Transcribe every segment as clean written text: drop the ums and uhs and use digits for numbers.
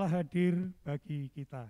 hadir bagi kita.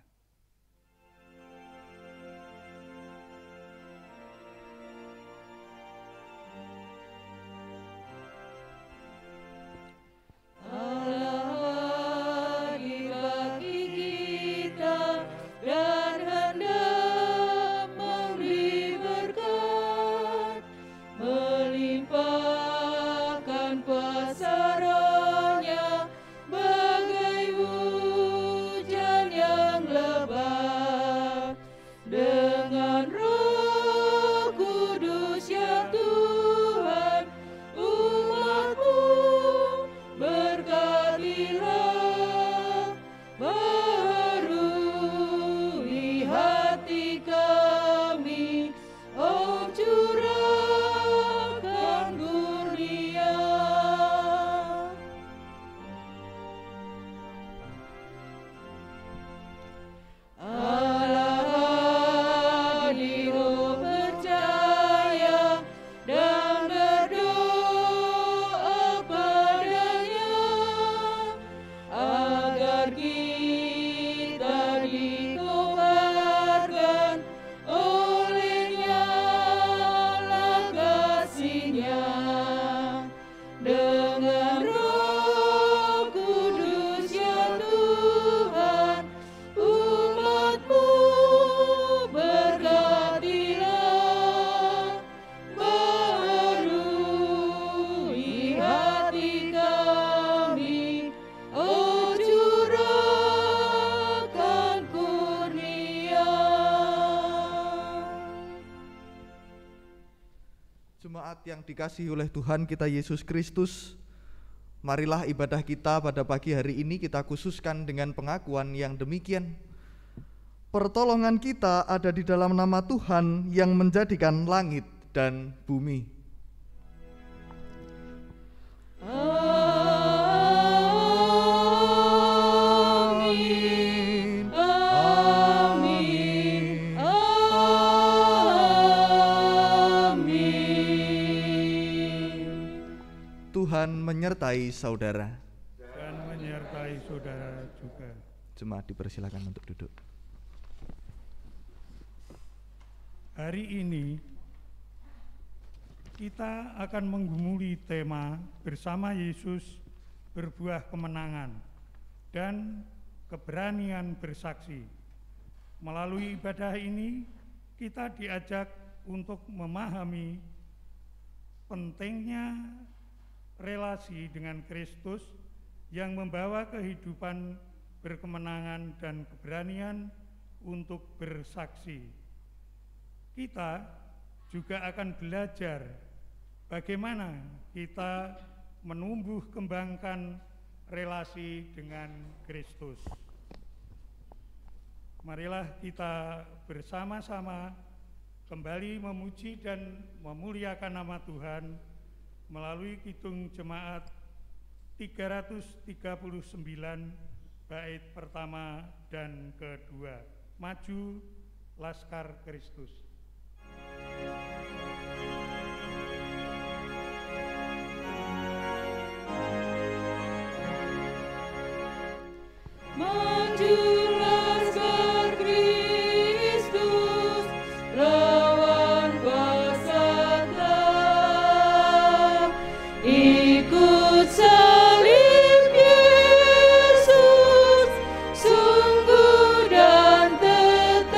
Jemaat yang dikasihi oleh Tuhan kita Yesus Kristus, marilah ibadah kita pada pagi hari ini kita khususkan dengan pengakuan yang demikian. Pertolongan kita ada di dalam nama Tuhan yang menjadikan langit dan bumi. Tuhan menyertai saudara. Dan menyertai saudara juga. Jemaat dipersilakan untuk duduk. Hari ini kita akan menggumuli tema bersama Yesus berbuah kemenangan dan keberanian bersaksi. Melalui ibadah ini kita diajak untuk memahami pentingnya relasi dengan Kristus yang membawa kehidupan berkemenangan dan keberanian untuk bersaksi. Kita juga akan belajar bagaimana kita menumbuh kembangkan relasi dengan Kristus. Marilah kita bersama-sama kembali memuji dan memuliakan nama Tuhan melalui kidung jemaat 339 bait pertama dan kedua. Maju Laskar Kristus. Maju Laskar Kristus, lawan kuasa gelap, ikut salib Yesus, sungguh dan tetap.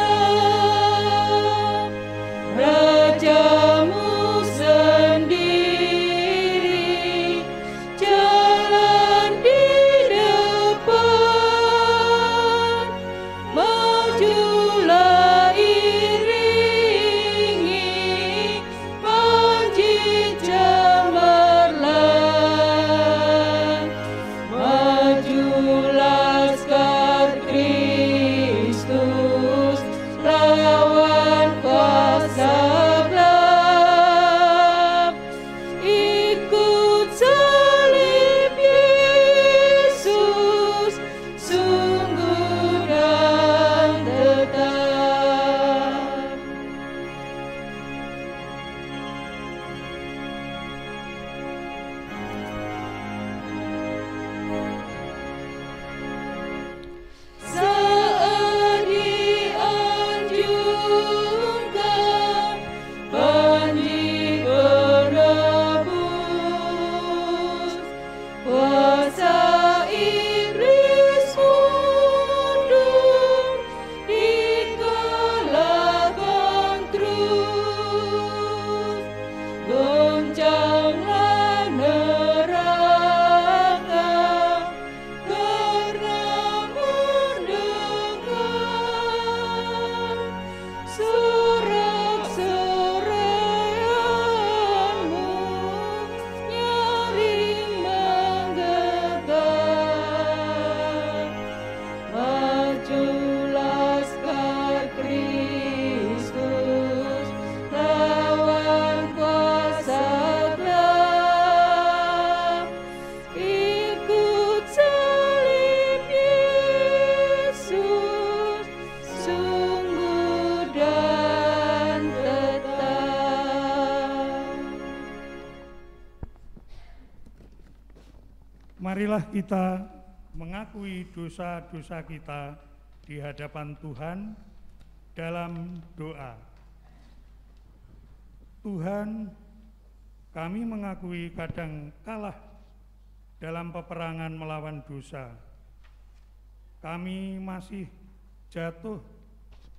marilah kita mengakui dosa-dosa kita di hadapan Tuhan dalam doa. Tuhan, kami mengakui kadang kalah dalam peperangan melawan dosa. Kami masih jatuh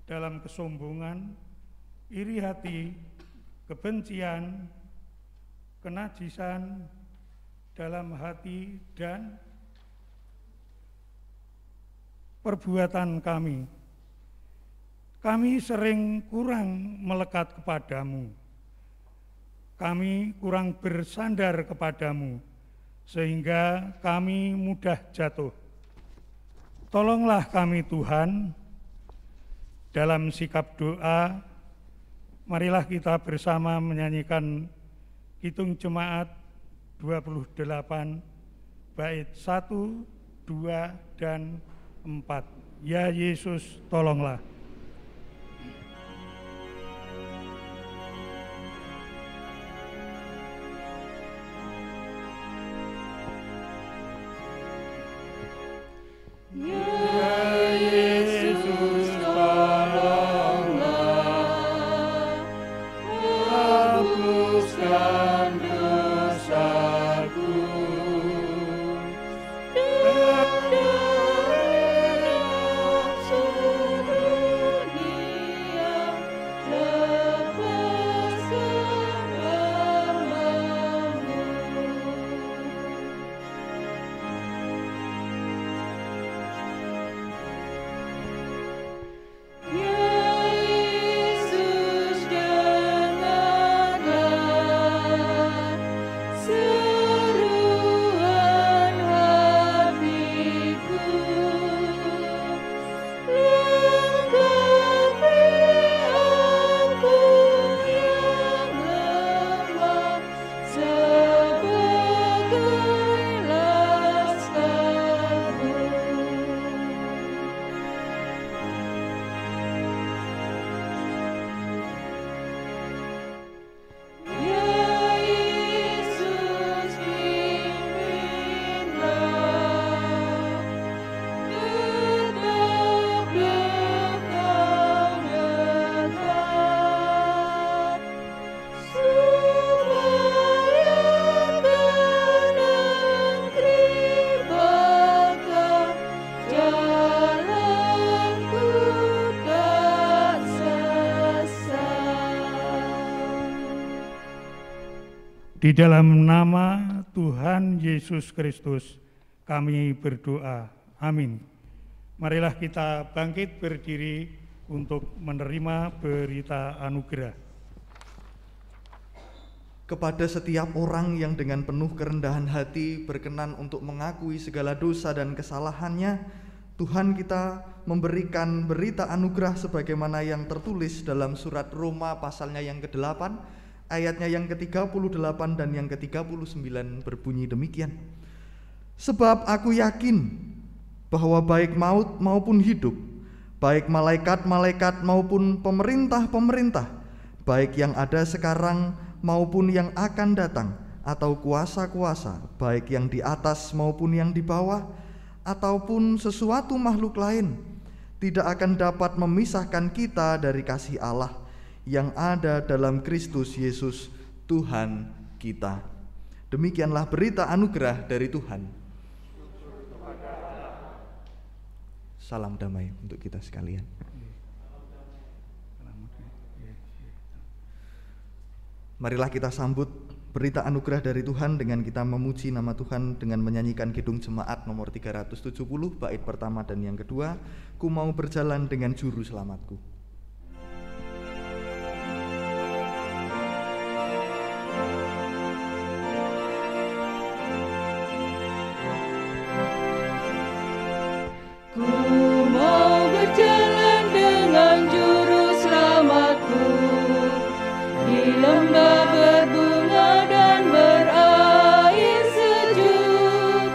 dalam kesombongan, iri hati, kebencian, kenajisan dalam hati dan perbuatan kami. Kami sering kurang melekat kepadamu. Kami kurang bersandar kepadamu, sehingga kami mudah jatuh. Tolonglah kami Tuhan, dalam sikap doa, marilah kita bersama menyanyikan Hitung Jemaat 28, bait 1, 2, dan 4. Ya Yesus, tolonglah. Di dalam nama Tuhan Yesus Kristus kami berdoa. Amin. Marilah kita bangkit berdiri untuk menerima berita anugerah. Kepada setiap orang yang dengan penuh kerendahan hati berkenan untuk mengakui segala dosa dan kesalahannya, Tuhan kita memberikan berita anugerah sebagaimana yang tertulis dalam surat Roma pasalnya yang ke-8, ayatnya yang ke-38 dan yang ke-39 berbunyi demikian. Sebab aku yakin bahwa baik maut maupun hidup, baik malaikat-malaikat maupun pemerintah-pemerintah, baik yang ada sekarang maupun yang akan datang, atau kuasa-kuasa, baik yang di atas maupun yang di bawah, ataupun sesuatu makhluk lain, tidak akan dapat memisahkan kita dari kasih Allah yang ada dalam Kristus Yesus Tuhan kita. Demikianlah berita anugerah dari Tuhan. Salam damai untuk kita sekalian. Marilah kita sambut berita anugerah dari Tuhan dengan kita memuji nama Tuhan dengan menyanyikan Kidung Jemaat nomor 370 bait pertama dan yang kedua, Ku mau berjalan dengan juru selamatku. Lembah berbunga dan berair sejuk,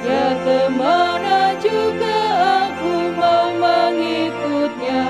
ya kemana juga aku mau mengikutnya.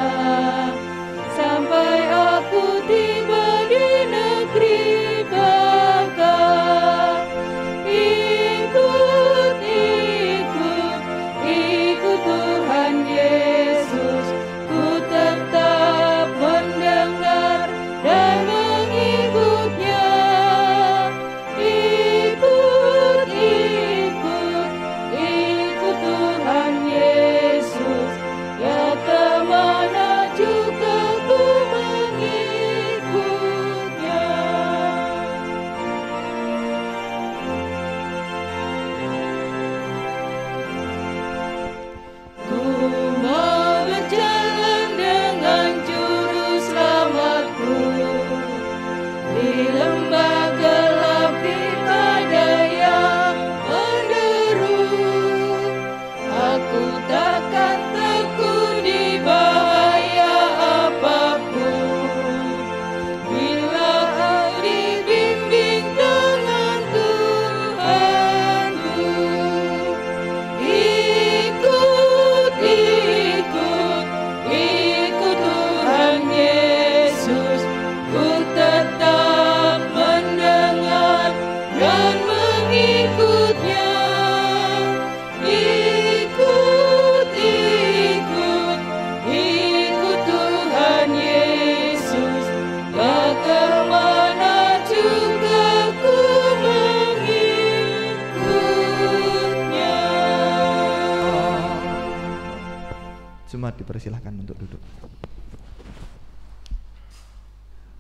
Jumat dipersilahkan untuk duduk.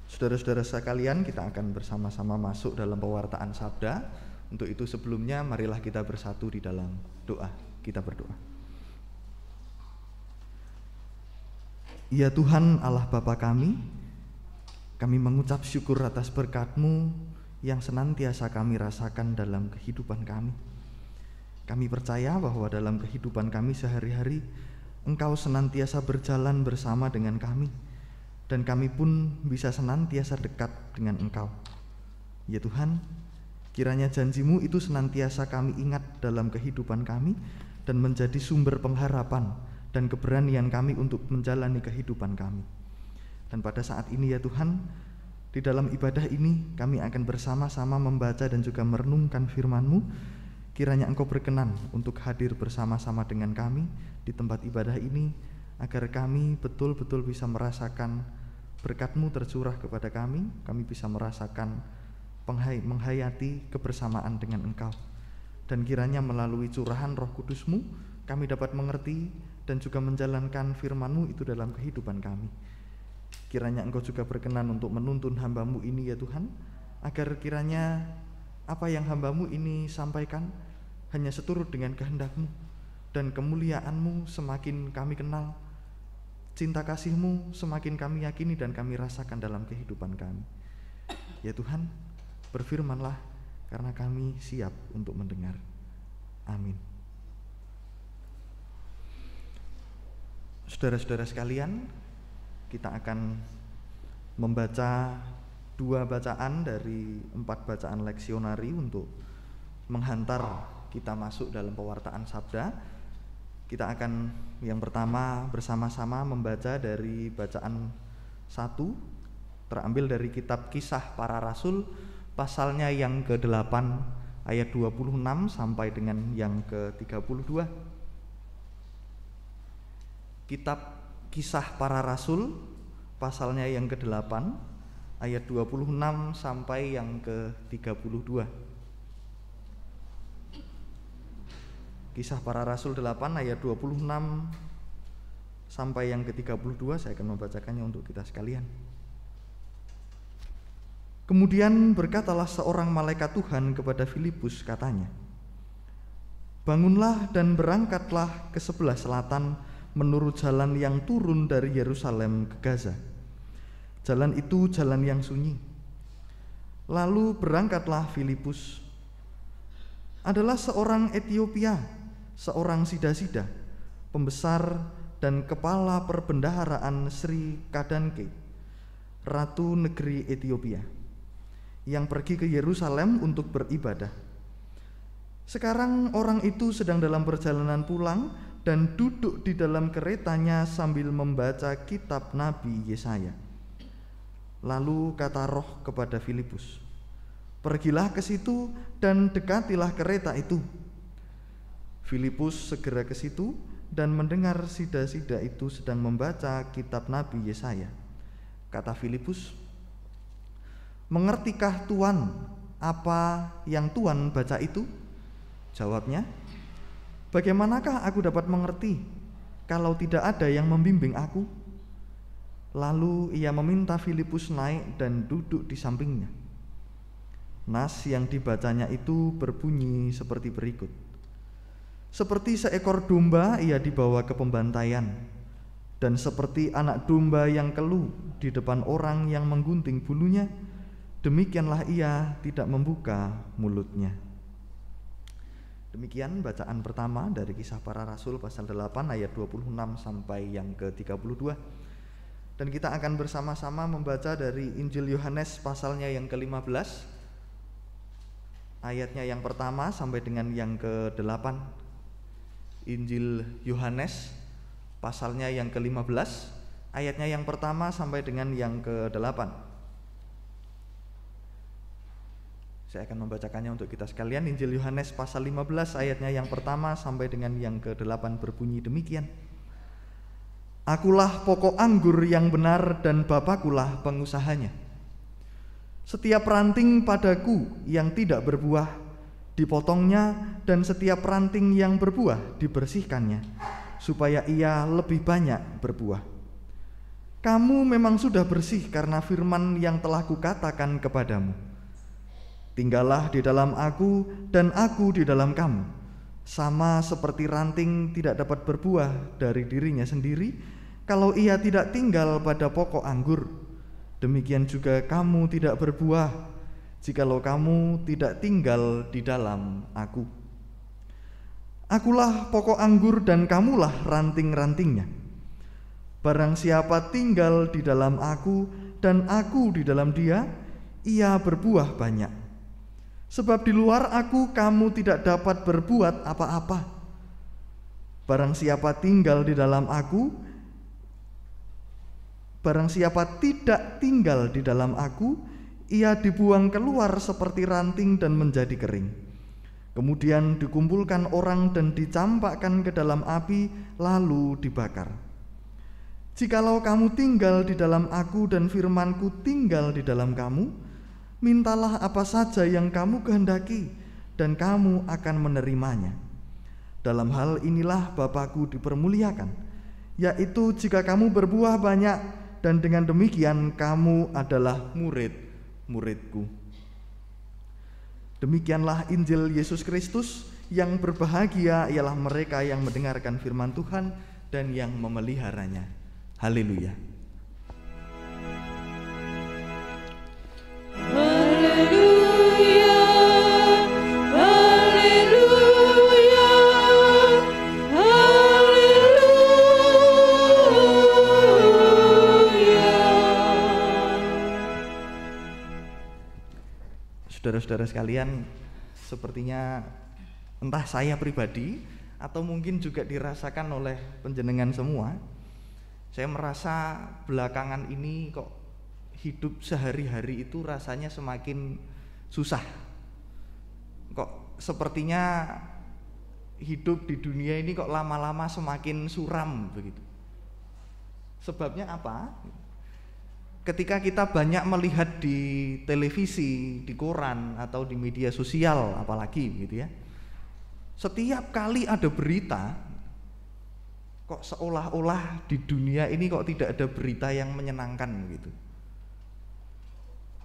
Saudara-saudara sekalian, kita akan bersama-sama masuk dalam pewartaan sabda. Untuk itu sebelumnya marilah kita bersatu di dalam doa. Kita berdoa. Ya Tuhan Allah Bapa kami mengucap syukur atas berkat-Mu yang senantiasa kami rasakan dalam kehidupan kami. Kami percaya bahwa dalam kehidupan kami sehari-hari Engkau senantiasa berjalan bersama dengan kami, dan kami pun bisa senantiasa dekat dengan Engkau. Ya Tuhan, kiranya janji-Mu itu senantiasa kami ingat dalam kehidupan kami dan menjadi sumber pengharapan dan keberanian kami untuk menjalani kehidupan kami. Dan pada saat ini ya Tuhan, di dalam ibadah ini kami akan bersama-sama membaca dan juga merenungkan firman-Mu. Kiranya Engkau berkenan untuk hadir bersama-sama dengan kami di tempat ibadah ini, agar kami betul-betul bisa merasakan berkat-Mu tercurah kepada kami bisa merasakan menghayati kebersamaan dengan Engkau. Dan kiranya melalui curahan Roh Kudus-Mu, kami dapat mengerti dan juga menjalankan firman-Mu itu dalam kehidupan kami. Kiranya Engkau juga berkenan untuk menuntun hamba-Mu ini ya Tuhan, agar kiranya apa yang hamba-Mu ini sampaikan hanya seturut dengan kehendak-Mu, dan kemuliaan-Mu semakin kami kenal, cinta kasih-Mu semakin kami yakini dan kami rasakan dalam kehidupan kami. Ya Tuhan, berfirman-Lah, karena kami siap untuk mendengar. Amin. Saudara-saudara sekalian, kita akan membaca 2 bacaan dari 4 bacaan leksionari untuk menghantar kita masuk dalam pewartaan sabda. Kita akan yang pertama bersama-sama membaca dari bacaan 1, terambil dari kitab Kisah Para Rasul, pasalnya yang ke-8 ayat 26 sampai dengan yang ke-32. Kitab Kisah Para Rasul, pasalnya yang ke-8 ayat 26 sampai yang ke-32. Kisah Para Rasul 8 ayat 26 sampai yang ke-32, saya akan membacakannya untuk kita sekalian. Kemudian berkatalah seorang malaikat Tuhan kepada Filipus, katanya, "Bangunlah dan berangkatlah ke sebelah selatan menurut jalan yang turun dari Yerusalem ke Gaza. Jalan itu jalan yang sunyi." Lalu berangkatlah Filipus. Adalah seorang Etiopia, seorang sida-sida, pembesar dan kepala perbendaharaan Sri Kadanke, ratu negeri Etiopia, yang pergi ke Yerusalem untuk beribadah. Sekarang orang itu sedang dalam perjalanan pulang dan duduk di dalam keretanya sambil membaca kitab Nabi Yesaya. Lalu kata Roh kepada Filipus, "Pergilah ke situ dan dekatilah kereta itu." Filipus segera ke situ dan mendengar sida-sida itu sedang membaca kitab Nabi Yesaya. Kata Filipus, "Mengertikah Tuan apa yang Tuan baca itu?" Jawabnya, "Bagaimanakah aku dapat mengerti kalau tidak ada yang membimbing aku?" Lalu ia meminta Filipus naik dan duduk di sampingnya. Nas yang dibacanya itu berbunyi seperti berikut. "Seperti seekor domba ia dibawa ke pembantaian, dan seperti anak domba yang keluh di depan orang yang menggunting bulunya, demikianlah ia tidak membuka mulutnya." Demikian bacaan pertama dari Kisah Para Rasul pasal 8 ayat 26 sampai yang ke-32. Dan kita akan bersama-sama membaca dari Injil Yohanes pasalnya yang ke-15, ayatnya yang pertama sampai dengan yang ke-8. Injil Yohanes pasalnya yang ke-15, ayatnya yang pertama sampai dengan yang ke-8. Saya akan membacakannya untuk kita sekalian. Injil Yohanes pasal 15 ayatnya yang pertama sampai dengan yang ke-8 berbunyi demikian. "Akulah pokok anggur yang benar dan Bapakulah pengusahanya. Setiap ranting padaku yang tidak berbuah dipotongnya, dan setiap ranting yang berbuah dibersihkannya, supaya ia lebih banyak berbuah. Kamu memang sudah bersih karena firman yang telah kukatakan kepadamu. Tinggallah di dalam aku dan aku di dalam kamu. Sama seperti ranting tidak dapat berbuah dari dirinya sendiri kalau ia tidak tinggal pada pokok anggur, demikian juga kamu tidak berbuah jikalau kamu tidak tinggal di dalam aku. Akulah pokok anggur dan kamulah ranting-rantingnya. Barang siapa tinggal di dalam aku dan aku di dalam dia, ia berbuah banyak. Sebab di luar aku kamu tidak dapat berbuat apa-apa. Barang siapa tinggal di dalam aku, barang siapa tidak tinggal di dalam aku, ia dibuang keluar seperti ranting dan menjadi kering. Kemudian dikumpulkan orang dan dicampakkan ke dalam api, lalu dibakar. Jikalau kamu tinggal di dalam aku dan firman-Ku tinggal di dalam kamu, mintalah apa saja yang kamu kehendaki dan kamu akan menerimanya. Dalam hal inilah Bapa-Ku dipermuliakan, yaitu jika kamu berbuah banyak, dan dengan demikian kamu adalah murid-murid-Ku. Demikianlah Injil Yesus Kristus. Yang berbahagia ialah mereka yang mendengarkan firman Tuhan dan yang memeliharanya. Haleluya. Haleluya, haleluya, haleluya. Saudara-saudara sekalian, sepertinya entah saya pribadi atau mungkin juga dirasakan oleh panjenengan semua, saya merasa belakangan ini kok hidup sehari-hari itu rasanya semakin susah. Kok sepertinya hidup di dunia ini kok lama-lama semakin suram begitu. Sebabnya apa? Ketika kita banyak melihat di televisi, di koran atau di media sosial apalagi gitu ya, setiap kali ada berita, kok seolah-olah di dunia ini kok tidak ada berita yang menyenangkan gitu.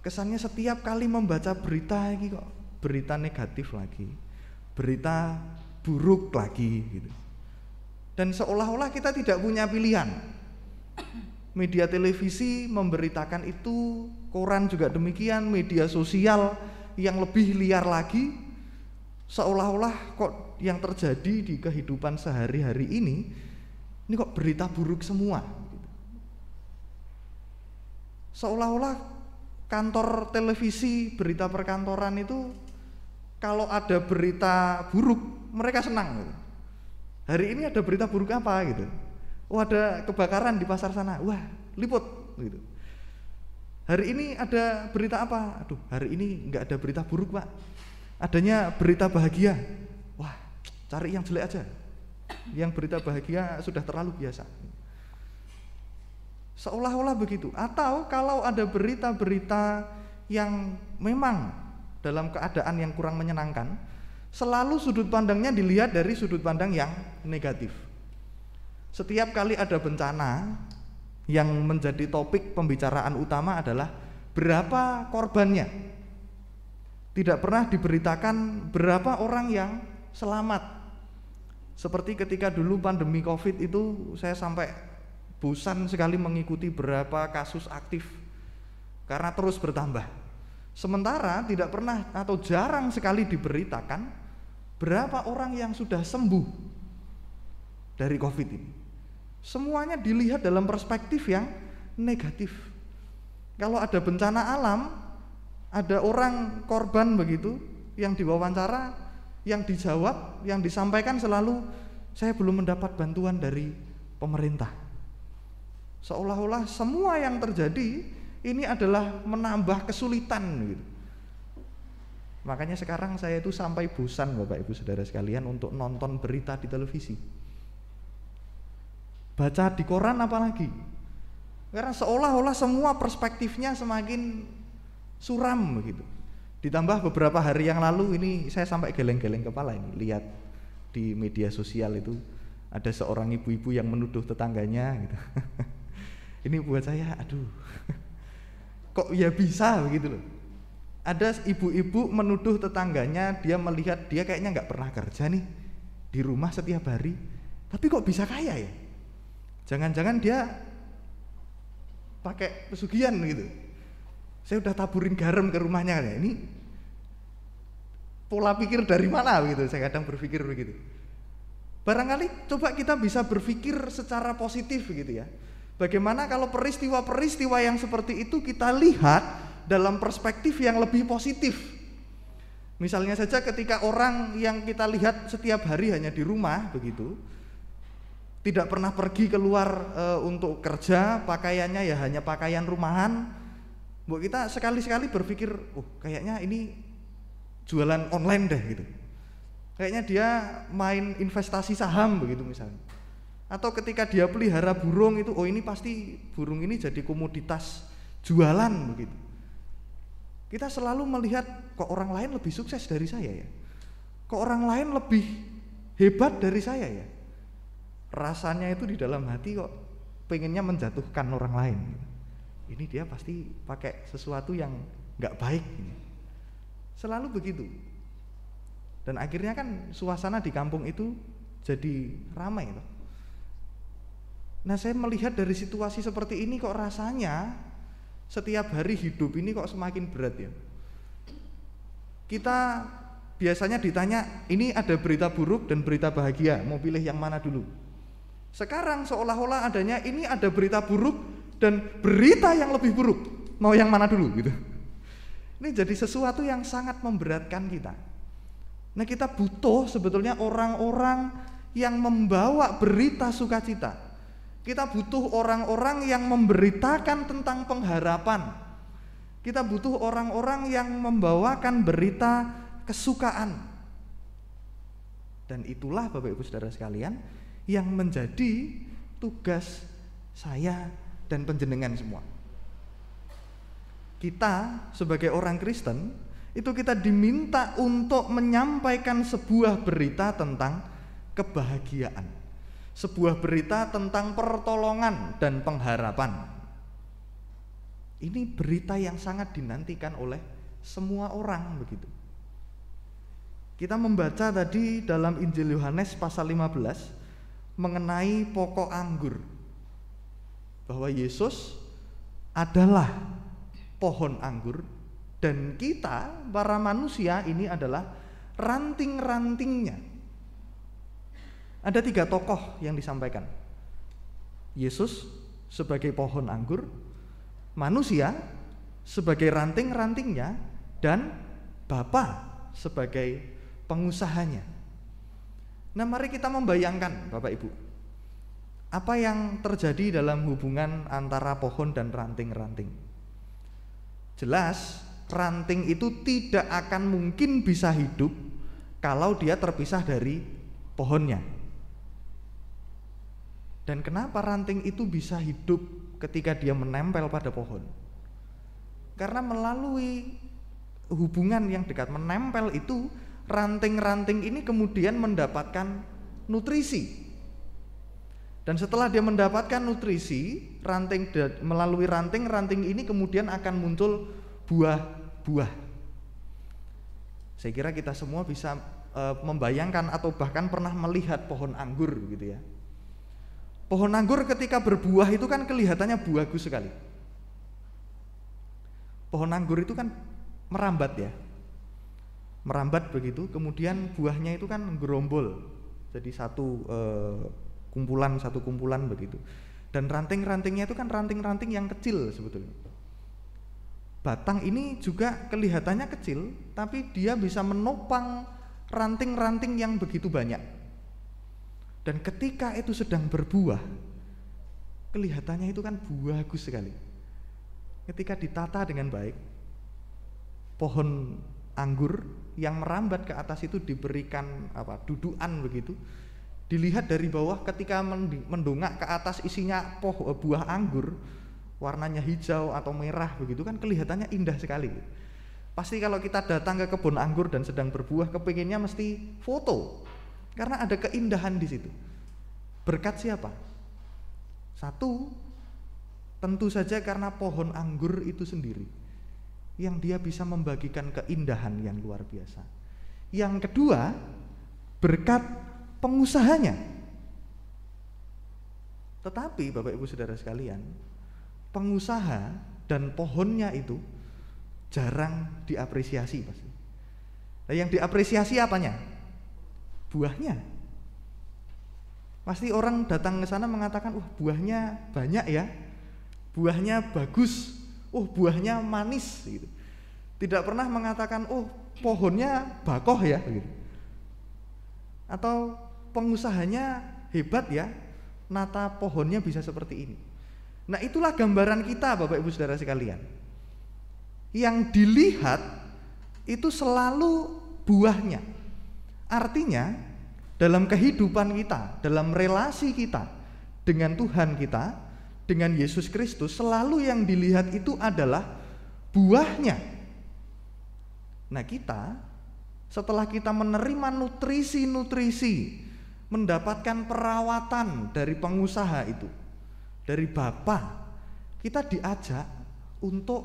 Kesannya setiap kali membaca berita ini kok berita negatif lagi, berita buruk lagi gitu. Dan seolah-olah kita tidak punya pilihan. Media televisi memberitakan itu, koran juga demikian, media sosial yang lebih liar lagi. Seolah-olah kok yang terjadi di kehidupan sehari-hari ini kok berita buruk semua. Seolah-olah kantor televisi, berita perkantoran itu kalau ada berita buruk mereka senang gitu. Hari ini ada berita buruk apa gitu? Oh, ada kebakaran di pasar sana, wah liput gitu. Hari ini ada berita apa? Aduh, hari ini nggak ada berita buruk Pak, adanya berita bahagia. Wah, cari yang jelek aja, yang berita bahagia sudah terlalu biasa. Seolah-olah begitu. Atau kalau ada berita-berita yang memang dalam keadaan yang kurang menyenangkan, selalu sudut pandangnya dilihat dari sudut pandang yang negatif. Setiap kali ada bencana, yang menjadi topik pembicaraan utama adalah berapa korbannya. Tidak pernah diberitakan berapa orang yang selamat. Seperti ketika dulu pandemi Covid itu, saya sampai bosan sekali mengikuti berapa kasus aktif karena terus bertambah. Sementara tidak pernah atau jarang sekali diberitakan berapa orang yang sudah sembuh dari Covid ini. Semuanya dilihat dalam perspektif yang negatif. Kalau ada bencana alam, ada orang korban begitu, yang diwawancara, yang dijawab, yang disampaikan selalu, saya belum mendapat bantuan dari pemerintah. Seolah-olah semua yang terjadi ini adalah menambah kesulitan gitu. Makanya sekarang saya itu sampai bosan Bapak Ibu Saudara sekalian untuk nonton berita di televisi. Baca di koran apalagi. Karena seolah-olah semua perspektifnya semakin suram begitu. Ditambah beberapa hari yang lalu ini saya sampai geleng-geleng kepala ini lihat di media sosial itu Ada seorang ibu-ibu yang menuduh tetangganya gitu. Ini buat saya, aduh, kok ya bisa begitu loh. Ada ibu-ibu menuduh tetangganya, dia melihat dia kayaknya nggak pernah kerja nih di rumah setiap hari, tapi kok bisa kaya ya? Jangan-jangan dia pakai pesugihan gitu. Saya udah taburin garam ke rumahnya ya. Ini pola pikir dari mana begitu? Saya kadang berpikir begitu. Barangkali coba kita bisa berpikir secara positif begitu ya. Bagaimana kalau peristiwa-peristiwa yang seperti itu kita lihat dalam perspektif yang lebih positif. Misalnya saja ketika orang yang kita lihat setiap hari hanya di rumah begitu, tidak pernah pergi keluar untuk kerja, pakaiannya ya hanya pakaian rumahan. Bu, kita sekali-sekali berpikir, kayaknya ini jualan online deh gitu. Kayaknya dia main investasi saham begitu misalnya. Atau ketika dia pelihara burung itu, ini pasti burung ini jadi komoditas jualan begitu. Kita selalu melihat kok orang lain lebih sukses dari saya ya. Kok orang lain lebih hebat dari saya ya. Rasanya itu di dalam hati kok pengennya menjatuhkan orang lain. Ini dia pasti pakai sesuatu yang nggak baik. Selalu begitu. Dan akhirnya kan suasana di kampung itu jadi ramai. Nah, saya melihat dari situasi seperti ini kok rasanya setiap hari hidup ini kok semakin berat ya. Kita biasanya ditanya, ini ada berita buruk dan berita bahagia, mau pilih yang mana dulu? Sekarang seolah-olah adanya ini ada berita buruk dan berita yang lebih buruk, mau yang mana dulu gitu. Ini jadi sesuatu yang sangat memberatkan kita. Nah, kita butuh sebetulnya orang-orang yang membawa berita sukacita. Kita butuh orang-orang yang memberitakan tentang pengharapan. Kita butuh orang-orang yang membawakan berita kesukaan. Dan itulah Bapak Ibu Saudara sekalian yang menjadi tugas saya dan panjenengan semua. Kita sebagai orang Kristen itu kita diminta untuk menyampaikan sebuah berita tentang kebahagiaan, sebuah berita tentang pertolongan dan pengharapan. Ini berita yang sangat dinantikan oleh semua orang begitu. Kita membaca tadi dalam Injil Yohanes pasal 15 mengenai pokok anggur, bahwa Yesus adalah pohon anggur dan kita para manusia ini adalah ranting-rantingnya. Ada 3 tokoh yang disampaikan. Yesus sebagai pohon anggur, manusia sebagai ranting-rantingnya, dan Bapa sebagai pengusahanya. Nah, mari kita membayangkan Bapak Ibu, apa yang terjadi dalam hubungan antara pohon dan ranting-ranting. Jelas ranting itu tidak akan mungkin bisa hidup kalau dia terpisah dari pohonnya. Dan kenapa ranting itu bisa hidup ketika dia menempel pada pohon? Karena melalui hubungan yang dekat menempel itu, ranting-ranting ini kemudian mendapatkan nutrisi. Dan setelah dia mendapatkan nutrisi, melalui ranting-ranting ini kemudian akan muncul buah-buah. Saya kira kita semua bisa membayangkan atau bahkan pernah melihat pohon anggur gitu ya. Pohon anggur ketika berbuah itu kan kelihatannya bagus sekali. Pohon anggur itu kan merambat ya, merambat begitu, kemudian buahnya itu kan gerombol, jadi satu kumpulan begitu. Dan ranting-rantingnya itu kan ranting-ranting yang kecil sebetulnya. Batang ini juga kelihatannya kecil, tapi dia bisa menopang ranting-ranting yang begitu banyak. Dan ketika itu sedang berbuah, kelihatannya itu kan bagus sekali. Ketika ditata dengan baik, pohon anggur yang merambat ke atas itu diberikan dudukan begitu. Dilihat dari bawah, ketika mendongak ke atas isinya buah anggur, warnanya hijau atau merah begitu kan kelihatannya indah sekali. Pasti kalau kita datang ke kebun anggur dan sedang berbuah, kepinginnya mesti foto, karena ada keindahan di situ. Berkat siapa? Satu, tentu saja karena pohon anggur itu sendiri, yang dia bisa membagikan keindahan yang luar biasa. Yang kedua, berkat pengusahanya. Tetapi Bapak Ibu Saudara sekalian, pengusaha dan pohonnya itu jarang diapresiasi pasti. Nah, yang diapresiasi apanya? Buahnya. Pasti orang datang ke sana mengatakan, wah buahnya banyak ya, buahnya bagus, oh buahnya manis gitu. Tidak pernah mengatakan, oh pohonnya bakoh ya gitu. Atau pengusahanya hebat ya, nata pohonnya bisa seperti ini. Nah, itulah gambaran kita Bapak Ibu Saudara sekalian. Yang dilihat itu selalu buahnya. Artinya dalam kehidupan kita, dalam relasi kita dengan Tuhan kita, dengan Yesus Kristus, selalu yang dilihat itu adalah buahnya. Nah, kita setelah kita menerima nutrisi-nutrisi, mendapatkan perawatan dari pengusaha itu, dari Bapa, kita diajak untuk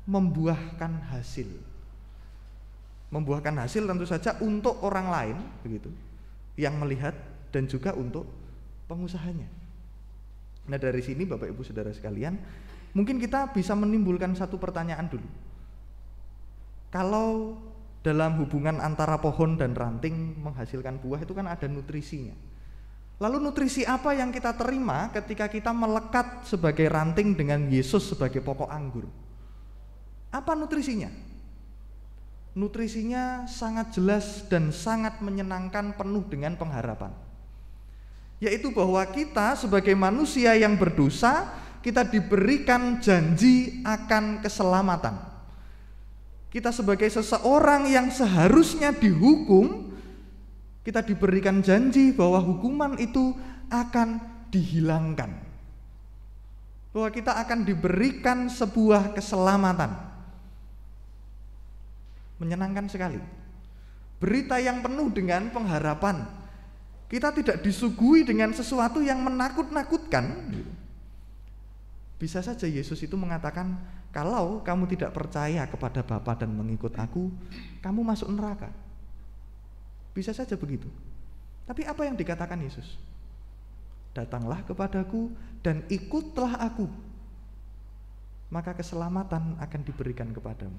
membuahkan hasil. Membuahkan hasil tentu saja untuk orang lain, begitu, yang melihat, dan juga untuk pengusahanya. Nah, dari sini Bapak Ibu Saudara sekalian, mungkin kita bisa menimbulkan satu pertanyaan dulu. Kalau dalam hubungan antara pohon dan ranting menghasilkan buah itu kan ada nutrisinya. Lalu nutrisi apa yang kita terima ketika kita melekat sebagai ranting dengan Yesus sebagai pokok anggur? Apa nutrisinya? Nutrisinya sangat jelas dan sangat menyenangkan, penuh dengan pengharapan. Yaitu bahwa kita sebagai manusia yang berdosa, kita diberikan janji akan keselamatan. Kita sebagai seseorang yang seharusnya dihukum, kita diberikan janji bahwa hukuman itu akan dihilangkan. Bahwa kita akan diberikan sebuah keselamatan. Menyenangkan sekali. Berita yang penuh dengan pengharapan. Kita tidak disuguhi dengan sesuatu yang menakut-nakutkan. Bisa saja Yesus itu mengatakan, kalau kamu tidak percaya kepada Bapa dan mengikut aku, kamu masuk neraka. Bisa saja begitu. Tapi apa yang dikatakan Yesus? Datanglah kepadaku dan ikutlah aku, maka keselamatan akan diberikan kepadamu.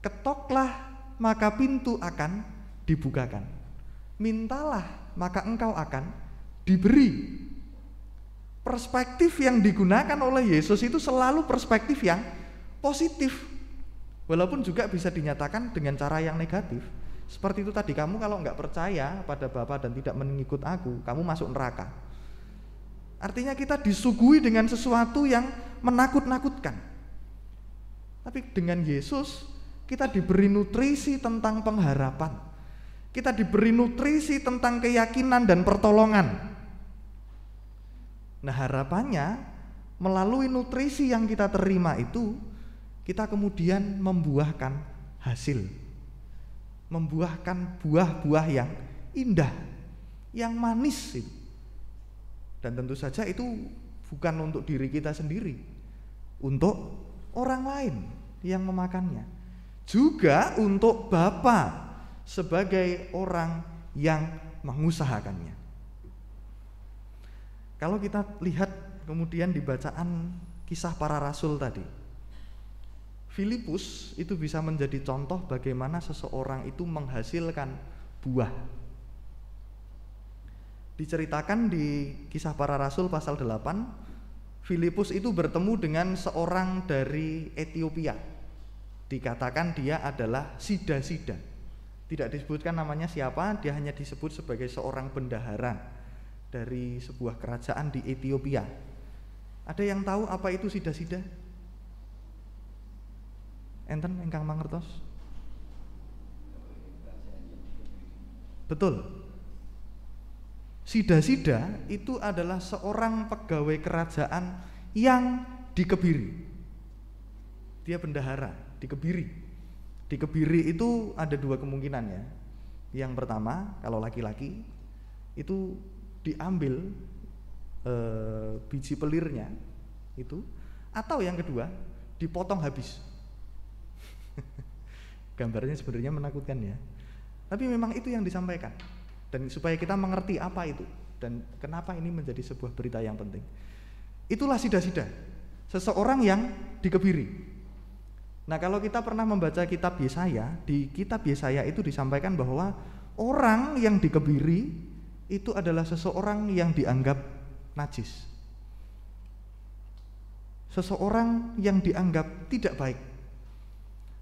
Ketoklah, maka pintu akan dibukakan. Mintalah, maka engkau akan diberi. Perspektif yang digunakan oleh Yesus itu selalu perspektif yang positif. Walaupun juga bisa dinyatakan dengan cara yang negatif. Seperti itu tadi, kamu kalau nggak percaya pada Bapa dan tidak mengikut aku, kamu masuk neraka. Artinya kita disuguhi dengan sesuatu yang menakut-nakutkan. Tapi dengan Yesus, kita diberi nutrisi tentang pengharapan. Kita diberi nutrisi tentang keyakinan dan pertolongan. Nah, harapannya melalui nutrisi yang kita terima itu, kita kemudian membuahkan hasil. Membuahkan buah-buah yang indah, yang manis itu. Dan tentu saja itu bukan untuk diri kita sendiri, untuk orang lain yang memakannya. Juga untuk Bapa sebagai orang yang mengusahakannya. Kalau kita lihat kemudian di bacaan Kisah Para Rasul tadi, Filipus itu bisa menjadi contoh bagaimana seseorang itu menghasilkan buah. Diceritakan di Kisah Para Rasul pasal 8, Filipus itu bertemu dengan seorang dari Ethiopia. Dikatakan dia adalah Sida-Sida. Tidak disebutkan namanya siapa, dia hanya disebut sebagai seorang bendahara dari sebuah kerajaan di Ethiopia. Ada yang tahu apa itu Sida-Sida? Enten ingkang mangertos? Betul. Sida-Sida itu adalah seorang pegawai kerajaan yang dikebiri. Dia bendahara, dikebiri. Dikebiri itu ada dua kemungkinan ya. Yang pertama, kalau laki-laki itu diambil biji pelirnya itu, atau yang kedua dipotong habis. Gambarnya sebenarnya menakutkan ya, tapi memang itu yang disampaikan, dan supaya kita mengerti apa itu dan kenapa ini menjadi sebuah berita yang penting. Itulah sida-sida, seseorang yang dikebiri. Nah, kalau kita pernah membaca kitab Yesaya, di kitab Yesaya itu disampaikan bahwa orang yang dikebiri itu adalah seseorang yang dianggap najis, seseorang yang dianggap tidak baik.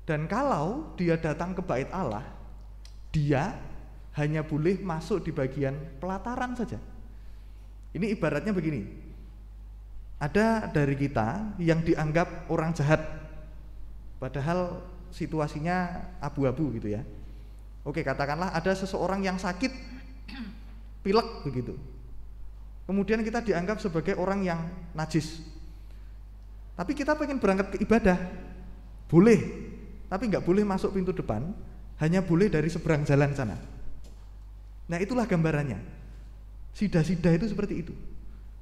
Dan kalau dia datang ke bait Allah, dia hanya boleh masuk di bagian pelataran saja. Ini ibaratnya begini, ada dari kita yang dianggap orang jahat, padahal situasinya abu-abu gitu ya. Oke, katakanlah ada seseorang yang sakit pilek begitu, kemudian kita dianggap sebagai orang yang najis. Tapi kita pengen berangkat ke ibadah, boleh, tapi nggak boleh masuk pintu depan, hanya boleh dari seberang jalan sana. Nah, itulah gambarannya. Sida-sida itu seperti itu.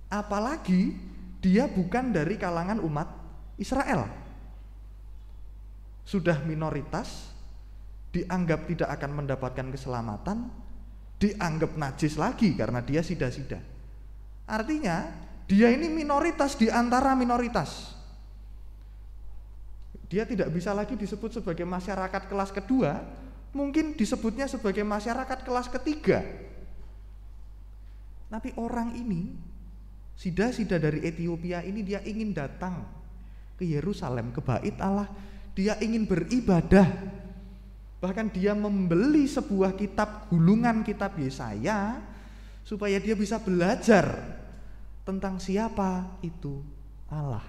Apalagi dia bukan dari kalangan umat Israel. Sudah minoritas, dianggap tidak akan mendapatkan keselamatan, dianggap najis lagi karena dia sida-sida. Artinya dia ini minoritas di antara minoritas. Dia tidak bisa lagi disebut sebagai masyarakat kelas kedua, mungkin disebutnya sebagai masyarakat kelas ketiga. Tapi orang ini, sida-sida dari Ethiopia ini, dia ingin datang ke Yerusalem, ke bait Allah. Dia ingin beribadah. Bahkan dia membeli sebuah kitab, gulungan kitab Yesaya, supaya dia bisa belajar tentang siapa itu Allah.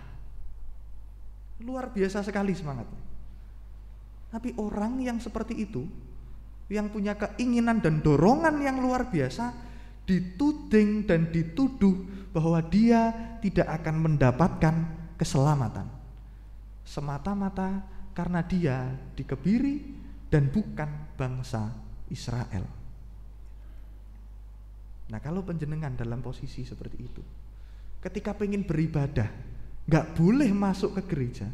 Luar biasa sekali semangatnya. Tapi orang yang seperti itu, yang punya keinginan dan dorongan yang luar biasa, dituding dan dituduh bahwa dia tidak akan mendapatkan keselamatan, semata-mata karena dia dikebiri dan bukan bangsa Israel. Nah, kalau panjenengan dalam posisi seperti itu, ketika pengen beribadah, gak boleh masuk ke gereja,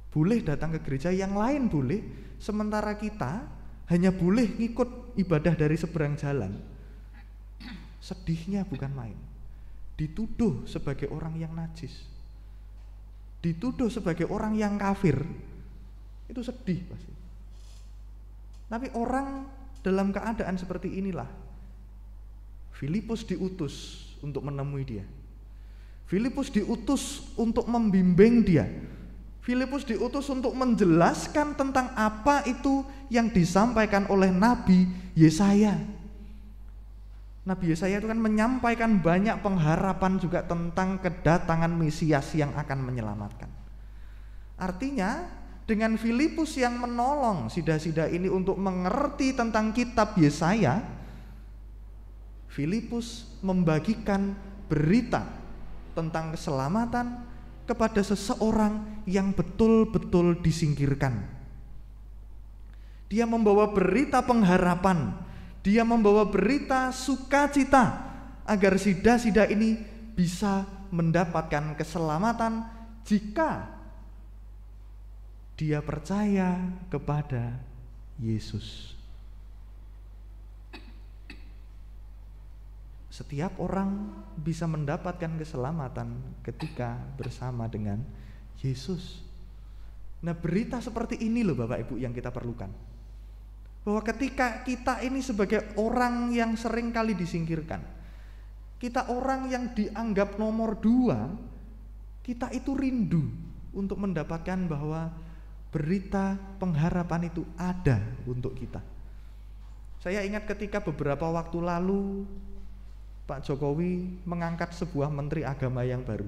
boleh datang ke gereja, yang lain boleh, sementara kita hanya boleh ngikut ibadah dari seberang jalan. Sedihnya bukan main. Dituduh sebagai orang yang najis, dituduh sebagai orang yang kafir, itu sedih pasti. Tapi orang dalam keadaan seperti inilah Filipus diutus untuk menemui dia. Filipus diutus untuk membimbing dia. Filipus diutus untuk menjelaskan tentang apa itu yang disampaikan oleh Nabi Yesaya. Nabi Yesaya itu kan menyampaikan banyak pengharapan juga tentang kedatangan Mesias yang akan menyelamatkan. Artinya dengan Filipus yang menolong sida-sida ini untuk mengerti tentang kitab Yesaya, Filipus membagikan berita tentang keselamatan kepada seseorang yang betul-betul disingkirkan. Dia membawa berita pengharapan, dia membawa berita sukacita agar sida-sida ini bisa mendapatkan keselamatan jika dia percaya kepada Yesus. Setiap orang bisa mendapatkan keselamatan ketika bersama dengan Yesus. Nah, berita seperti ini loh Bapak Ibu yang kita perlukan. Bahwa ketika kita ini sebagai orang yang sering kali disingkirkan, kita orang yang dianggap nomor 2, kita itu rindu untuk mendapatkan bahwa berita pengharapan itu ada untuk kita. Saya ingat ketika beberapa waktu lalu Pak Jokowi mengangkat sebuah menteri agama yang baru.